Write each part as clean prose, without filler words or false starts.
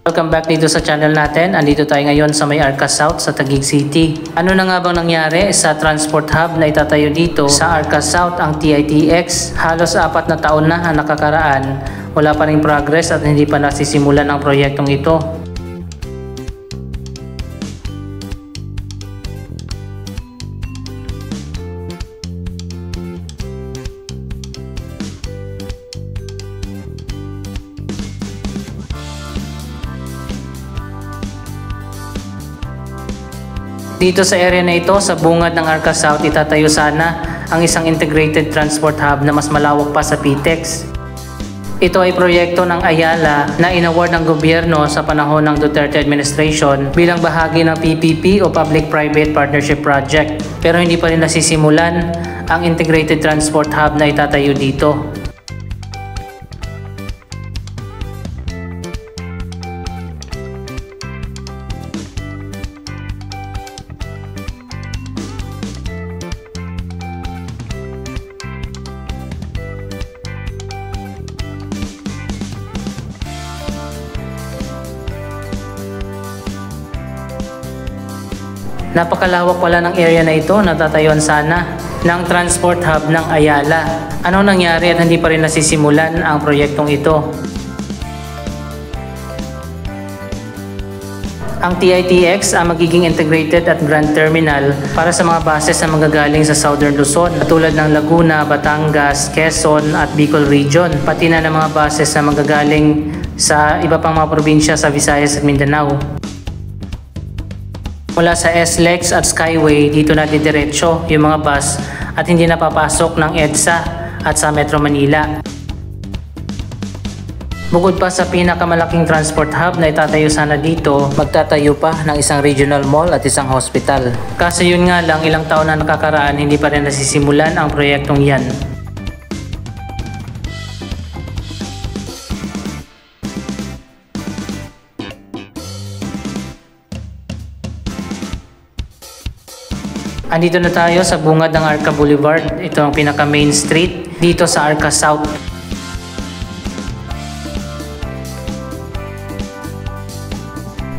Welcome back dito sa channel natin. Andito tayo ngayon sa may Arca South sa Taguig City. Ano na nga bang nangyari sa transport hub na itatayo dito sa Arca South, ang TITX? Halos 4 na taon na ang nakakaraan. Wala pa ring progress at hindi pa nasisimulan ang proyektong ito. Dito sa area na ito, sa bungad ng Arca South, itatayo sana ang isang integrated transport hub na mas malawak pa sa PTEX. Ito ay proyekto ng Ayala na inaward ng gobyerno sa panahon ng Duterte administration bilang bahagi ng PPP o Public-Private Partnership Project. Pero hindi pa rin nasisimulan ang integrated transport hub na itatayo dito. Napakalawak pala ng area na ito na tatayuan sana ng transport hub ng Ayala. Ano nangyari at hindi pa rin nasisimulan ang proyektong ito? Ang TITX ang magiging integrated at grand terminal para sa mga bases na manggagaling sa Southern Luzon, tulad ng Laguna, Batangas, Quezon at Bicol Region, pati na ng mga bases na manggagaling sa iba pang mga probinsya sa Visayas at Mindanao. Mula sa SLEX at Skyway, dito na didiretso yung mga bus at hindi napapasok ng EDSA at sa Metro Manila. Bukod pa sa pinakamalaking transport hub na itatayo sana dito, magtatayo pa ng isang regional mall at isang hospital. Kaso yun nga lang, ilang taon na nakakaraan, hindi pa rin nasisimulan ang proyektong yan. Andito na tayo sa bungad ng Arca Boulevard. Ito ang pinaka main street dito sa Arca South.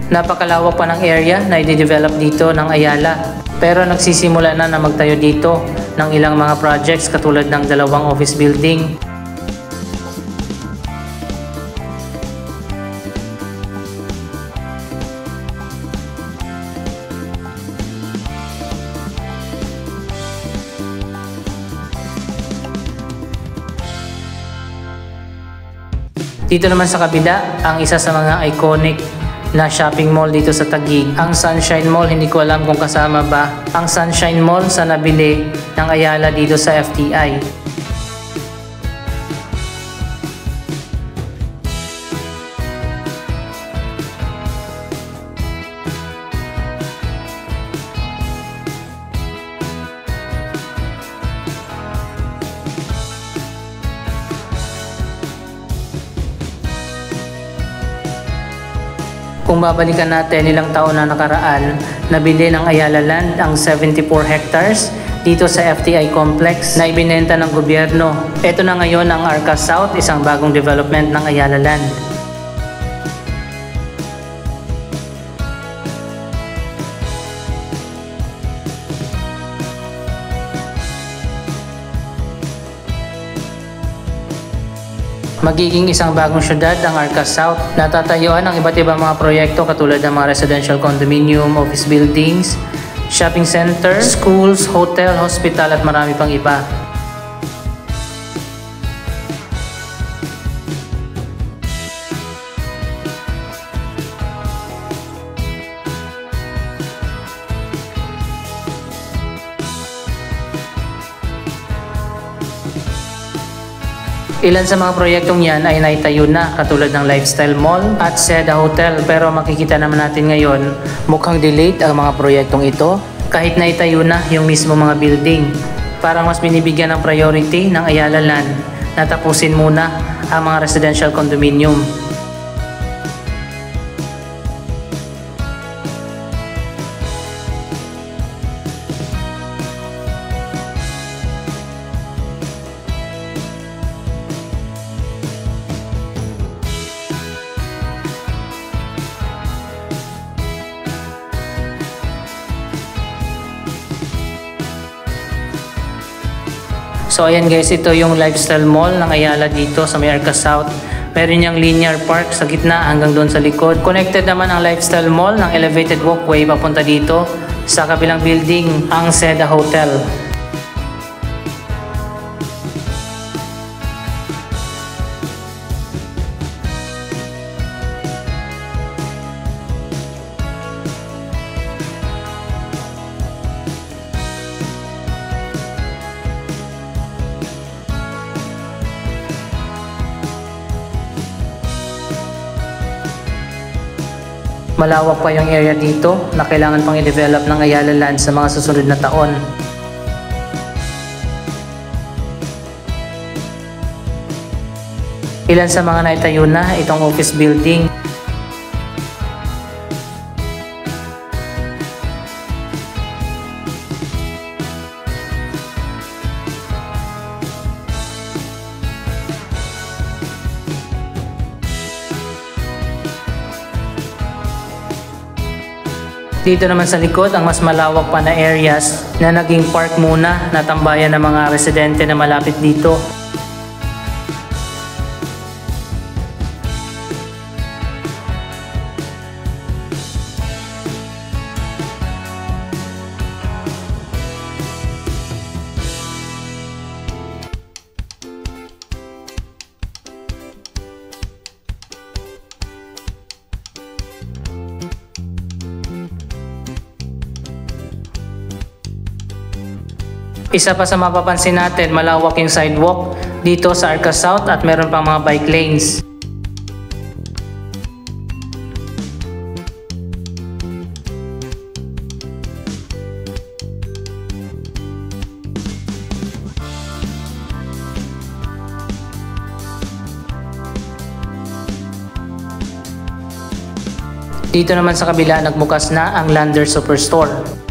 Napakalawak pa ng area na i-develop dito ng Ayala. Pero nagsisimula na magtayo dito ng ilang mga projects katulad ng 2 office building, dito naman sa kabila, ang isa sa mga iconic na shopping mall dito sa Taguig, ang Sunshine Mall. Hindi ko alam kung kasama ba ang Sunshine Mall sa nabili ng Ayala dito sa FTI. Kung babalikan natin ilang taon na nakaraan, nabili ng Ayala Land ang 74 hectares dito sa FTI Complex na ibinenta ng gobyerno. Ito na ngayon ang Arca South, isang bagong development ng Ayala Land. Magiging isang bagong syudad ang Arca South. Natatayuan ang iba't ibang mga proyekto katulad ng mga residential condominium, office buildings, shopping center, schools, hotel, hospital at marami pang iba. Ilan sa mga proyektong yan ay naitayo na katulad ng Lifestyle Mall at Seda Hotel, pero makikita naman natin ngayon mukhang delayed ang mga proyektong ito kahit naitayo na yung mismo mga building. Parang mas binibigyan ng priority ng Ayala Land na tapusin muna ang mga residential condominium. So ayan guys, ito yung lifestyle mall ng Ayala dito sa may Arca South. Meron niyang linear park sa gitna hanggang doon sa likod. Connected naman ang lifestyle mall ng elevated walkway papunta dito sa kabilang building, ang Seda Hotel. Malawak pa yung area dito na kailangan pang i-develop ng Ayala Land sa mga susunod na taon. Ilan sa mga naitayo na itong office building. Dito naman sa likod ang mas malawak pa na areas na naging park muna na tambayan ng mga residente na malapit dito. Isa pa sa mapapansin natin, malawak yung sidewalk dito sa Arca South at meron pang mga bike lanes. Dito naman sa kabila nagbukas na ang Lander Superstore.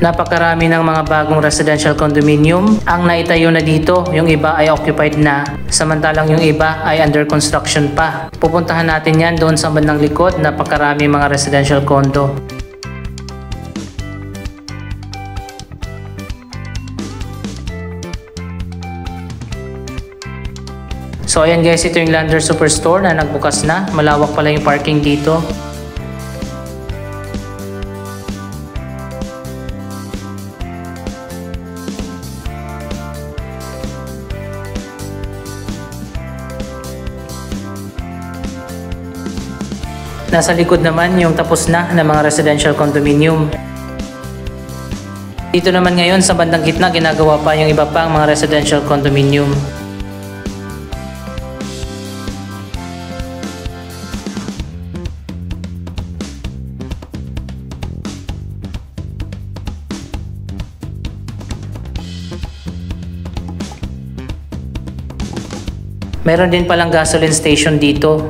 Napakarami ng mga bagong residential condominium ang naitayo na dito. Yung iba ay occupied na, samantalang yung iba ay under construction pa. Pupuntahan natin yan doon sa bandang likod. Napakarami mga residential condo. So ayan guys, ito yung Lander Superstore na nagbukas na. Malawak pala yung parking dito. Nasa likod naman yung tapos na ng mga residential condominium. Dito naman ngayon sa bandang gitna ginagawa pa yung iba pang mga residential condominium. Meron din palang gasoline station dito.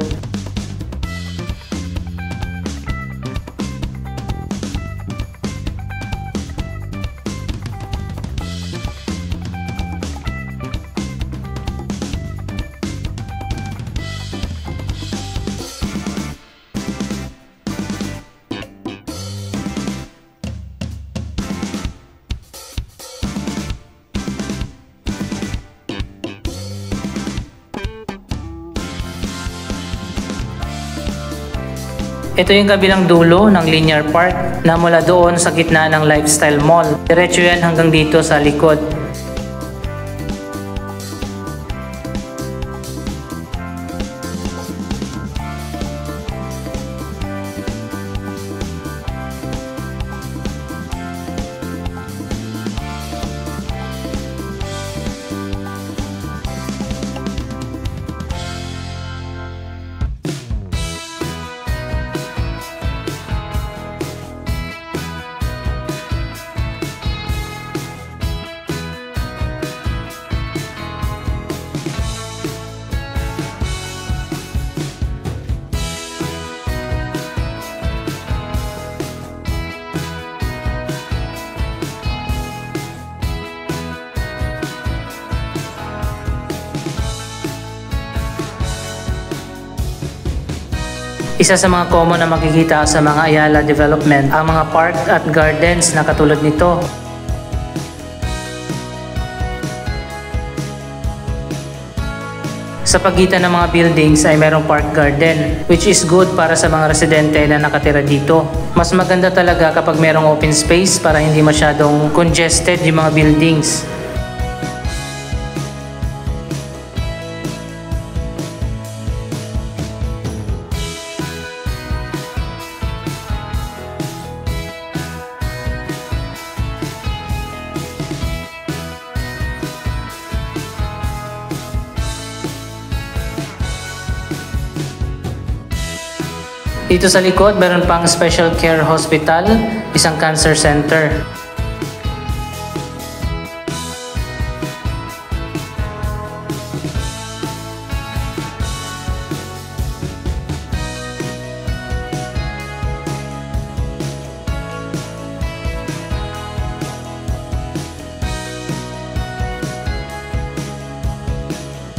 Ito yung kabilang dulo ng linear park na mula doon sa gitna ng lifestyle mall. Diretso yan hanggang dito sa likod. Isa sa mga common na makikita sa mga Ayala development ang mga park at gardens na katulad nito. Sa pagitan ng mga buildings ay mayroong park garden, which is good para sa mga residente na nakatira dito. Mas maganda talaga kapag mayroong open space para hindi masyadong congested yung mga buildings. Dito sa likod, meron pang special care hospital, isang cancer center.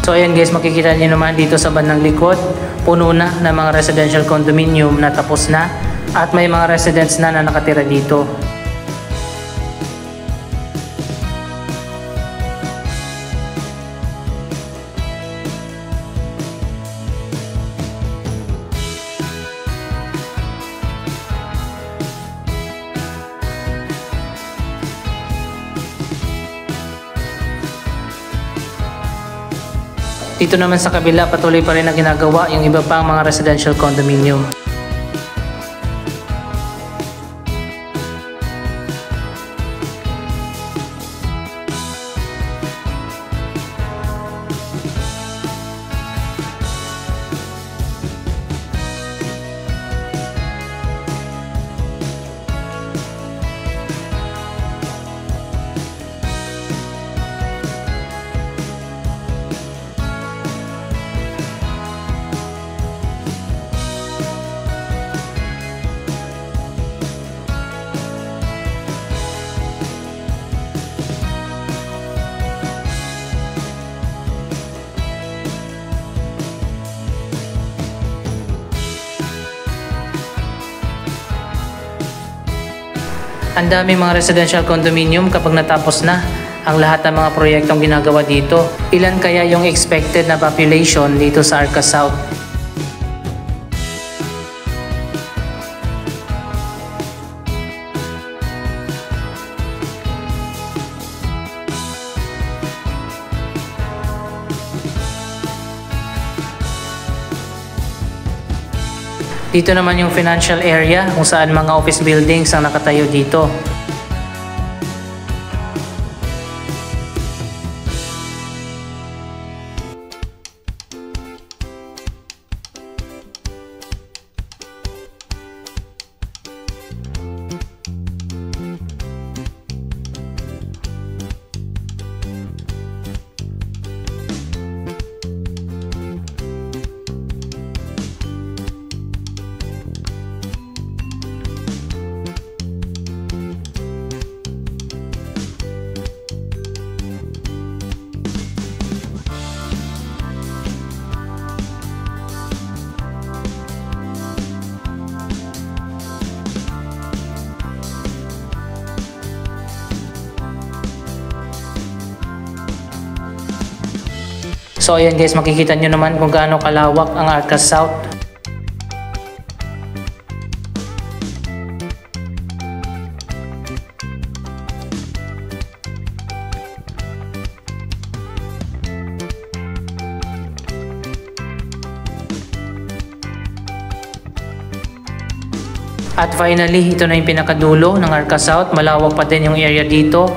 So ayan guys, makikita niyo naman dito sa bandang likod, puno na ng mga residential condominium na tapos na at may mga residents na nakatira dito. Dito naman sa kabila, patuloy pa rin na ginagawa yung iba pang mga residential condominium. Ang dami mga residential condominium kapag natapos na ang lahat ng mga proyektong ginagawa dito. Ilan kaya yung expected na population dito sa Arca South? Dito naman yung financial area kung saan mga office buildings ang nakatayo dito. So ayan guys, makikita nyo naman kung gaano kalawak ang Arca South. At finally, ito na yung pinakadulo ng Arca South. Malawak pa din yung area dito.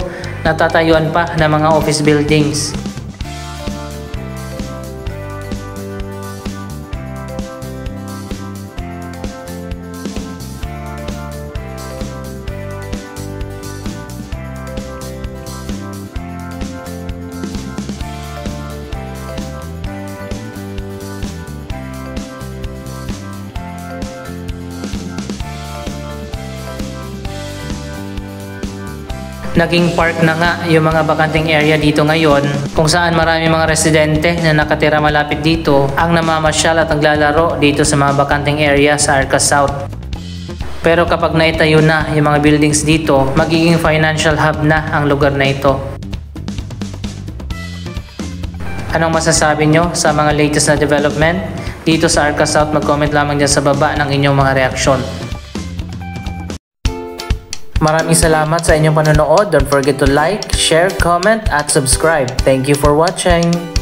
Natatayuan pa ng mga office buildings. Naging park na nga yung mga bakanting area dito ngayon kung saan marami mga residente na nakatira malapit dito ang namamasyal at naglalaro dito sa mga bakanting area sa Arca South. Pero kapag naitayo na yung mga buildings dito, magiging financial hub na ang lugar na ito. Anong masasabi nyo sa mga latest na development dito sa Arca South? Mag-comment lamang dyan sa baba ng inyong mga reaksyon. Maraming salamat sa inyong panonood. Don't forget to like, share, comment, at subscribe. Thank you for watching.